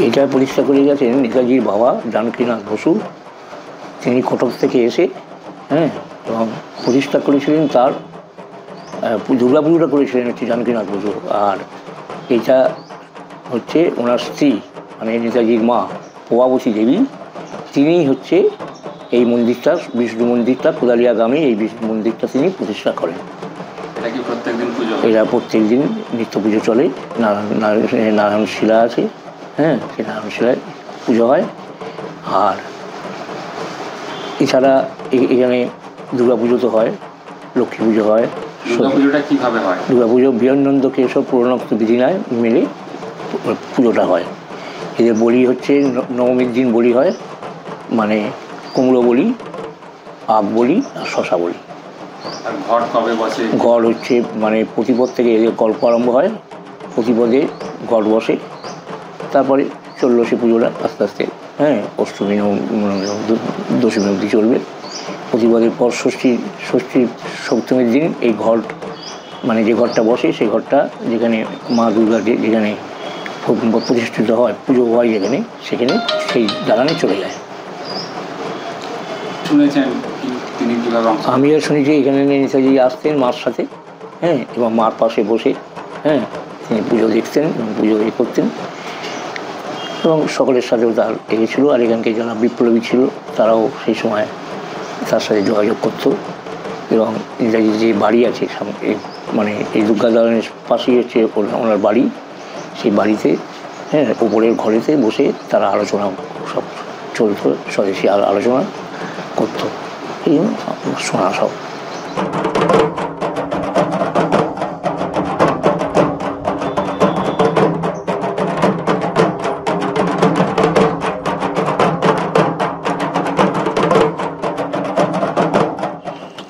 এটা প্রতিষ্ঠা করে গেছেন নেতাজির বাবা জানকীনাথ বসু। তিনি কটক থেকে এসে এবং প্রতিষ্ঠা করেছিলেন। তার দুর্গাপুজোটা করেছিলেন হচ্ছে জানকীনাথ বসু। আর এটা হচ্ছে ওনার স্ত্রী মানে নেতাজির মা প্রভাবতী দেবী, তিনিই হচ্ছে এই মন্দিরটা, বিষ্ণু মন্দিরটা কোদালিয়া গ্রামে এই বিষ্ণু মন্দিরটা তিনি প্রতিষ্ঠা করেন। এরা প্রত্যেক দিন নিত্য পুজো চলে। নারায়ণ শিলা আছে, সেই নারায়ণ শিলায় পুজো হয়। আর এছাড়া এখানে দুর্গা পুজো তো হয়, লক্ষ্মী পুজো হয়। দুর্গা পুজো বিজয়ানন্দ কেশব পুরনোক্ত বিধিনায় মিলে পুজোটা হয়। এদের বলি হচ্ছে নবমীর দিন বলি হয়, মানে কুমড়ো বলি, আখ বলি আর শশা বলি। ঘট হচ্ছে মানে প্রতিপদ থেকে এদের গল্প আরম্ভ হয়, প্রতিপদে ঘট বসে, তারপরে চললো সে পুজোটা আস্তে আস্তে অষ্টমী দশমী অবধি চলবে। প্রতিপদের পর ষষ্ঠী সপ্তমীর দিন এই ঘট মানে যে ঘরটা বসে সেই ঘরটা যেখানে মা দুর্গা যেখানে প্রতিষ্ঠিত হয়, পুজো হয় যেখানে, সেখানে সেই দালানে চলে যায়। আমি আর শুনেছি এখানে নেতাজি আসতেন মার সাথে, এবং মার পাশে বসে তিনি পুজো দেখতেন এবং পুজো করতেন এবং সকলের সাথেও তার ছিল। আর এখানকে যারা বিপ্লবী ছিল তারাও সেই সময় তার সাথে যোগাযোগ করতো। এবং নেতাজির যে বাড়ি আছে মানে এই দুর্গা দালানের পাশেই হচ্ছে ওনার বাড়ি, সেই বাড়িতে ওপরের ঘরেতে বসে তারা আলোচনা সব চলতো, স্বদেশী আলোচনা করতো, এই শোনা সব।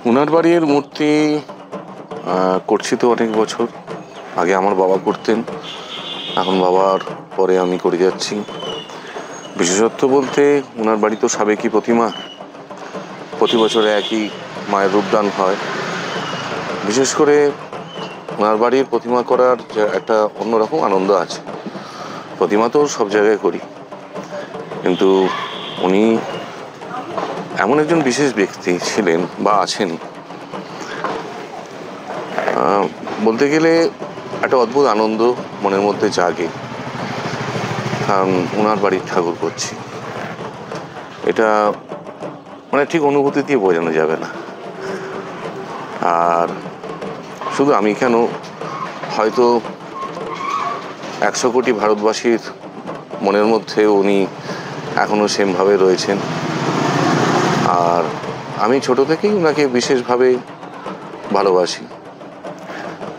ওনার বাড়ির মূর্তি করছি তো অনেক বছর আগে আমার বাবা করতেন, এখন বাবার পরে আমি করে যাচ্ছি। বিশেষত্ব বলতে ওনার বাড়ি তো সাবেকি প্রতিমা, প্রতি বছরে একই মায়ের রূপদান হয়। বিশেষ করে ওনার বাড়ির প্রতিমা করার একটা অন্যরকম আনন্দ আছে। প্রতিমা তো সব জায়গায় করি, কিন্তু উনি এমন একজন বিশেষ ব্যক্তি ছিলেন বা আছেন, বলতে গেলে একটা অদ্ভুত আনন্দ মনের মধ্যে জাগে, কারণ ওনার বাড়ির ঠাকুর করছি। এটা মানে ঠিক অনুভূতি দিয়ে বোঝানো যাবে না। আর শুধু আমি কেন, হয়তো 100 কোটি ভারতবাসীর মনের মধ্যে উনি এখনও সেমভাবে রয়েছেন। আর আমি ছোট থেকেই ওনাকে বিশেষভাবে ভালোবাসি।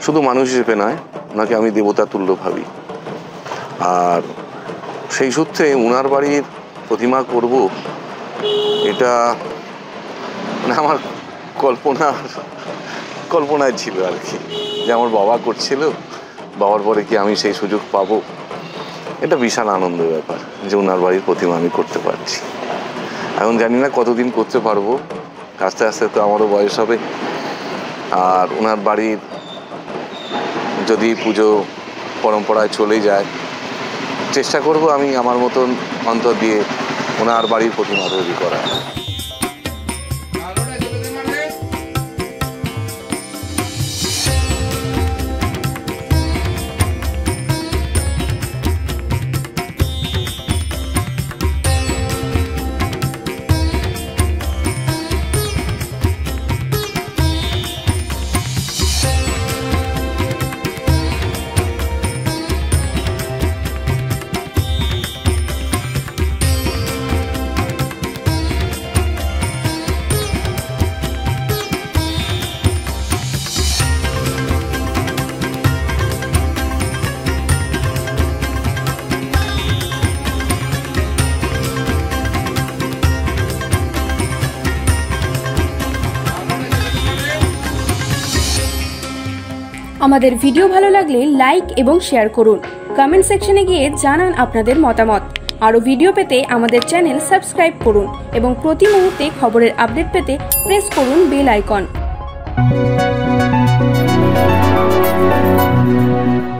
শুধু মানুষ হিসেবে নয়, ওনাকে আমি দেবতা তুল্য ভাবি। আর সেই সূত্রে ওনার বাড়ির প্রতিমা করব, এটা মানে আমার কল্পনায় ছিল আর কি, যে আমার বাবা করছিল, বাবার পরে কি আমি সেই সুযোগ পাবো। এটা বিশাল আনন্দের ব্যাপার যে ওনার বাড়ির প্রতিমা আমি করতে পারছি। এখন জানি না কতদিন করতে পারবো, আস্তে আস্তে তো আমারও বয়স হবে। আর ওনার বাড়ির যদি পুজো পরম্পরায় চলে যায়, চেষ্টা করব আমি আমার মতন অন্তর দিয়ে ওনার বাড়ির প্রতিমা তৈরি করা। আমাদের ভিডিও ভালো লাগলে লাইক এবং শেয়ার করুন। কমেন্ট সেকশনে গিয়ে জানান আপনাদের মতামত। আরও ভিডিও পেতে আমাদের চ্যানেল সাবস্ক্রাইব করুন এবং প্রতি মুহূর্তে খবরের আপডেট পেতে প্রেস করুন বেল আইকন।